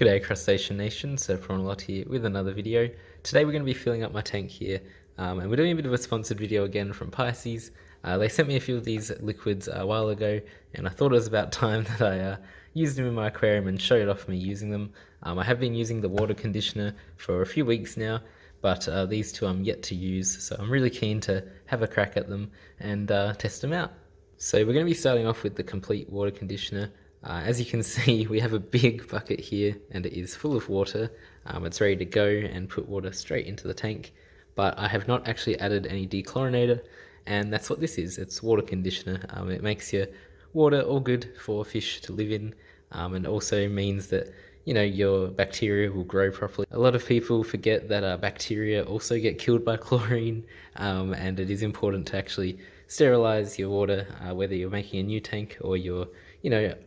G'day Crustacean Nation, so Prawn here with another video. Today we're going to be filling up my tank here, and we're doing a bit of a sponsored video again from Pisces. They sent me a few of these liquids a while ago, and I thought it was about time that I used them in my aquarium and showed off me using them. I have been using the water conditioner for a few weeks now, but these two I'm yet to use, so I'm really keen to have a crack at them and test them out. So we're going to be starting off with the complete water conditioner. As you can see, we have a big bucket here and it is full of water. It's ready to go and put water straight into the tank, but I have not actually added any dechlorinator, and that's what this is. It's water conditioner. It makes your water all good for fish to live in, and also means that your bacteria will grow properly. A lot of people forget that bacteria also get killed by chlorine, and it is important to actually sterilize your water, whether you're making a new tank or you're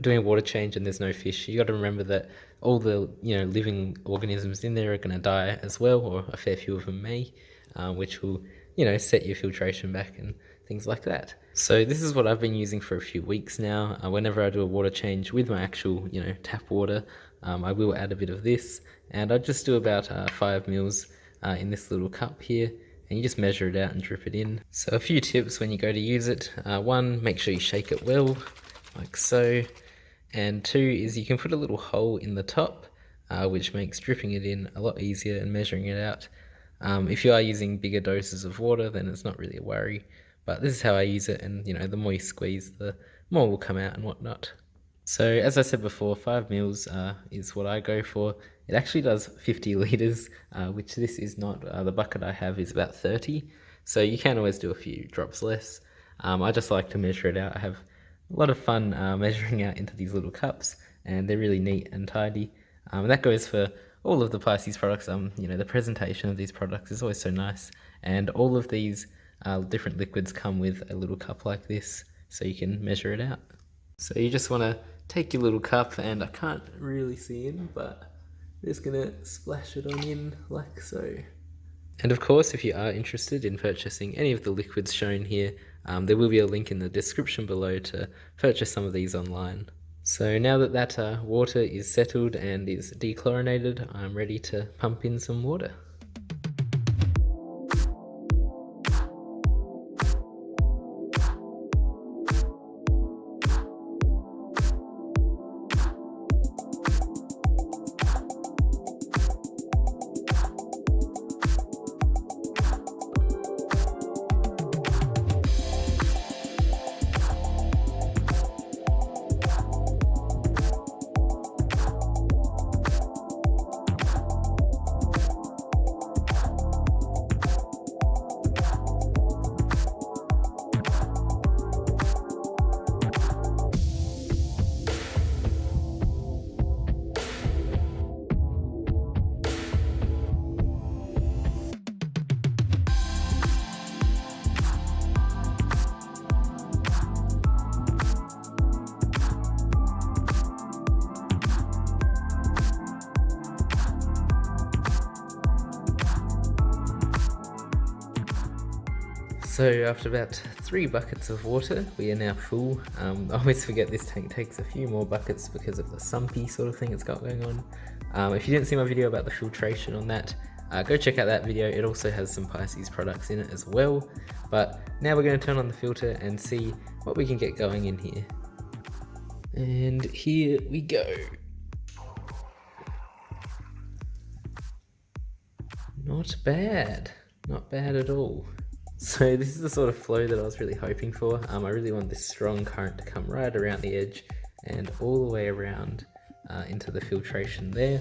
doing a water change and there's no fish. You got to remember that all the living organisms in there are going to die as well, or a fair few of them may, which will set your filtration back and things like that. So this is what I've been using for a few weeks now. Whenever I do a water change with my actual tap water, I will add a bit of this, and I just do about 5 mils in this little cup here, and you just measure it out and drip it in. So a few tips when you go to use it. One, make sure you shake it well, like so. And two is you can put a little hole in the top, which makes dripping it in a lot easier and measuring it out. If you are using bigger doses of water, then it's not really a worry, but this is how I use it, and the more you squeeze, the more will come out and whatnot. So as I said before, 5 mils is what I go for. It actually does 50 litres, which this is not. The bucket I have is about 30, so you can always do a few drops less. I just like to measure it out. I have a lot of fun measuring out into these little cups, and they're really neat and tidy. And that goes for all of the Pisces products. The presentation of these products is always so nice, and all of these different liquids come with a little cup like this, so you can measure it out. So you just want to take your little cup, and I can't really see in, but I'm just going to splash it on in like so. And of course, if you are interested in purchasing any of the liquids shown here, there will be a link in the description below to purchase some of these online. So now that that water is settled and is dechlorinated, I'm ready to pump in some water. So after about 3 buckets of water, we are now full. I always forget this tank takes a few more buckets because of the sumpy sort of thing it's got going on. If you didn't see my video about the filtration on that, go check out that video. It also has some Pisces products in it as well. But now we're going to turn on the filter and see what we can get going in here. And here we go. Not bad. Not bad at all. So this is the sort of flow that I was really hoping for. I really want this strong current to come right around the edge and all the way around into the filtration there.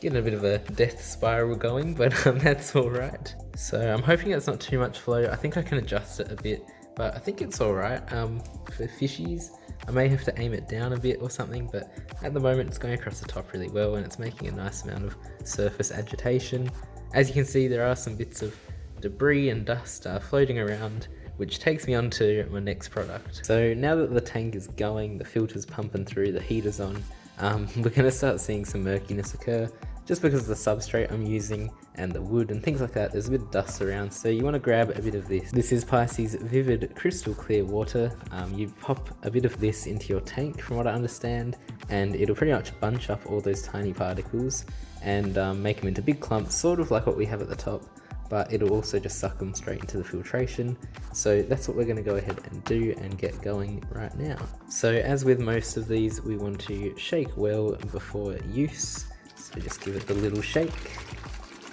Getting a bit of a death spiral going, but that's alright. So I'm hoping it's not too much flow. I think I can adjust it a bit, but I think it's alright. For fishies, I may have to aim it down a bit or something, but at the moment it's going across the top really well, and it's making a nice amount of surface agitation. As you can see, there are some bits of debris and dust floating around, which takes me on to my next product. So now that the tank is going, the filter's pumping through, the heater's on, we're going to start seeing some murkiness occur just because of the substrate I'm using and the wood and things like that, there's a bit of dust around, so you want to grab a bit of this. This is Pisces Vivid Crystal Clear Water. You pop a bit of this into your tank from what I understand, and it'll pretty much bunch up all those tiny particles and make them into big clumps, sort of like what we have at the top, but it'll also just suck them straight into the filtration. So that's what we're going to go ahead and do and get going right now. So as with most of these, we want to shake well before use. So just give it the little shake.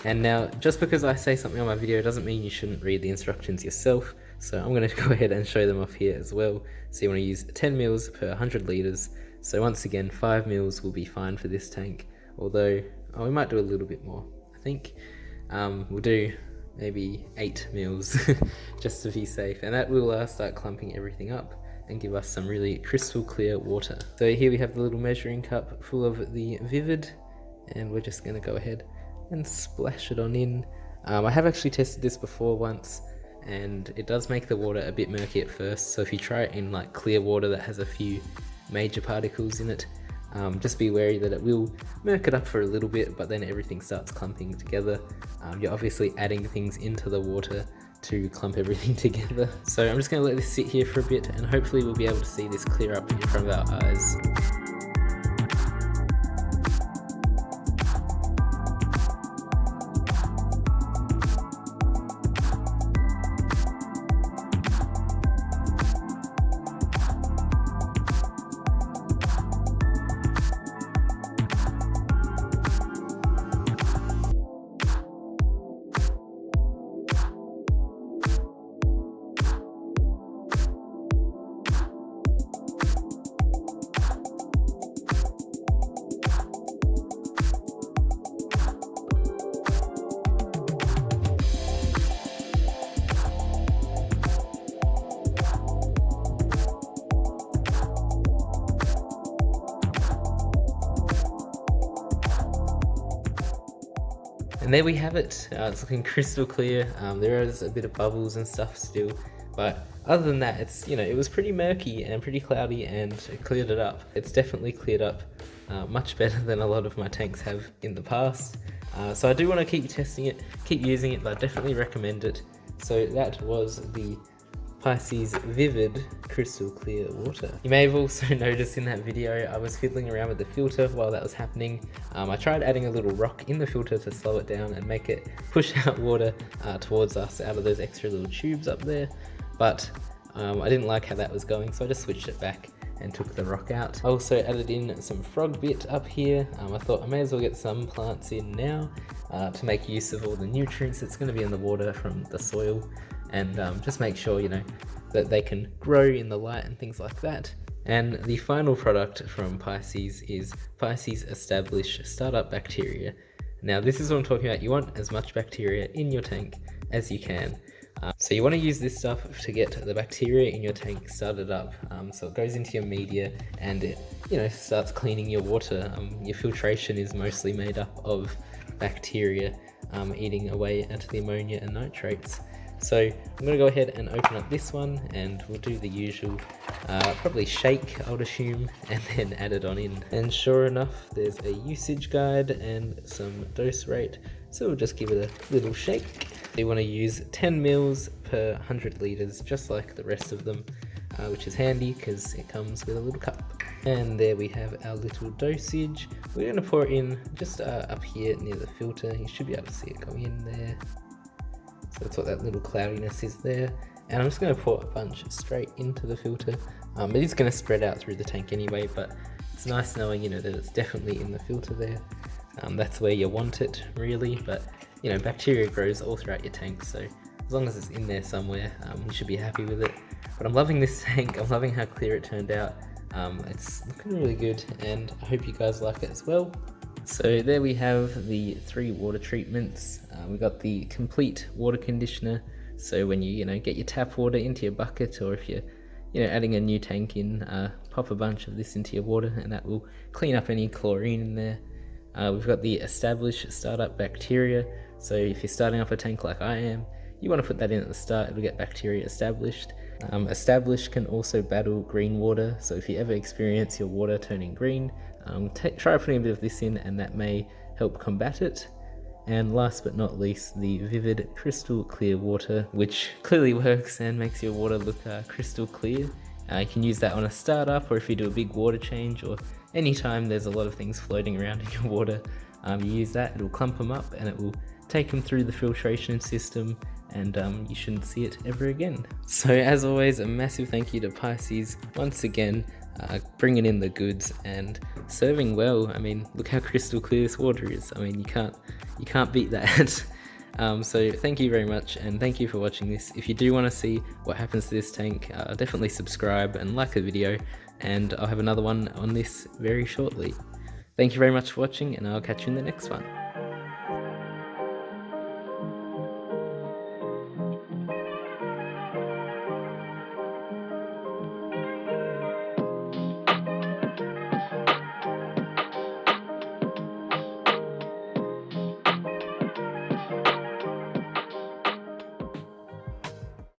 And now, just because I say something on my video doesn't mean you shouldn't read the instructions yourself. So I'm going to go ahead and show them off here as well. So you want to use 10 mils per 100 liters. So once again, 5 mils will be fine for this tank. Although, we might do a little bit more, I think. We'll do maybe 8 mils just to be safe, and that will start clumping everything up and give us some really crystal clear water. So here we have the little measuring cup full of the Vivid, and we're just going to go ahead and splash it on in. I have actually tested this before once, and it does make the water a bit murky at first, so if you try it in like clear water that has a few major particles in it, just be wary that it will murk it up for a little bit, but then everything starts clumping together. You're obviously adding things into the water to clump everything together. So I'm just going to let this sit here for a bit, and hopefully we'll be able to see this clear up in front of our eyes. And there we have it. It's looking crystal clear. There is a bit of bubbles and stuff still, but other than that, it's, it was pretty murky and pretty cloudy, and it cleared it up. It's definitely cleared up much better than a lot of my tanks have in the past. So I do want to keep testing it, keep using it, but I definitely recommend it. So that was the Pisces Vivid Crystal Clear Water. You may have also noticed in that video I was fiddling around with the filter while that was happening. I tried adding a little rock in the filter to slow it down and make it push out water towards us out of those extra little tubes up there, but I didn't like how that was going, so I just switched it back and took the rock out. I also added in some frog bit up here. I thought I may as well get some plants in now to make use of all the nutrients that's going to be in the water from the soil, and just make sure, that they can grow in the light and things like that. And the final product from Pisces is Pisces Established Startup Bacteria. Now this is what I'm talking about. You want as much bacteria in your tank as you can. So you want to use this stuff to get the bacteria in your tank started up, so it goes into your media and it starts cleaning your water. Your filtration is mostly made up of bacteria eating away at the ammonia and nitrates. So I'm going to go ahead and open up this one, and we'll do the usual, probably shake, I would assume, and then add it on in. And sure enough, there's a usage guide and some dose rate, so we'll just give it a little shake. You want to use 10 mils per 100 liters, just like the rest of them, which is handy because it comes with a little cup. And there we have our little dosage. We're going to pour it in just up here near the filter. You should be able to see it going in there. So that's what that little cloudiness is there. And I'm just going to pour a bunch straight into the filter. It is going to spread out through the tank anyway, but it's nice knowing, that it's definitely in the filter there. That's where you want it, really. But, bacteria grows all throughout your tank, so as long as it's in there somewhere, you should be happy with it. But I'm loving this tank. I'm loving how clear it turned out. It's looking really good, and I hope you guys like it as well. So there we have the 3 water treatments. We got the complete water conditioner, so when you get your tap water into your bucket, or if you're adding a new tank in, pop a bunch of this into your water and that will clean up any chlorine in there. We've got the established startup bacteria, so if you're starting off a tank like I am, you want to put that in at the start. It'll get bacteria established. Established can also battle green water, so if you ever experience your water turning green, try putting a bit of this in, and that may help combat it. And last but not least, the Vivid Crystal Clear Water, which clearly works and makes your water look crystal clear. You can use that on a startup, or if you do a big water change, or anytime there's a lot of things floating around in your water, you use that, it'll clump them up and it will take them through the filtration system, and you shouldn't see it ever again. So as always, a massive thank you to Pisces once again, bringing in the goods and serving well. I mean, look how crystal clear this water is. I mean, you can't beat that. So thank you very much, and thank you for watching this. If you do want to see what happens to this tank, definitely subscribe and like the video, and I'll have another one on this very shortly. Thank you very much for watching, and I'll catch you in the next one.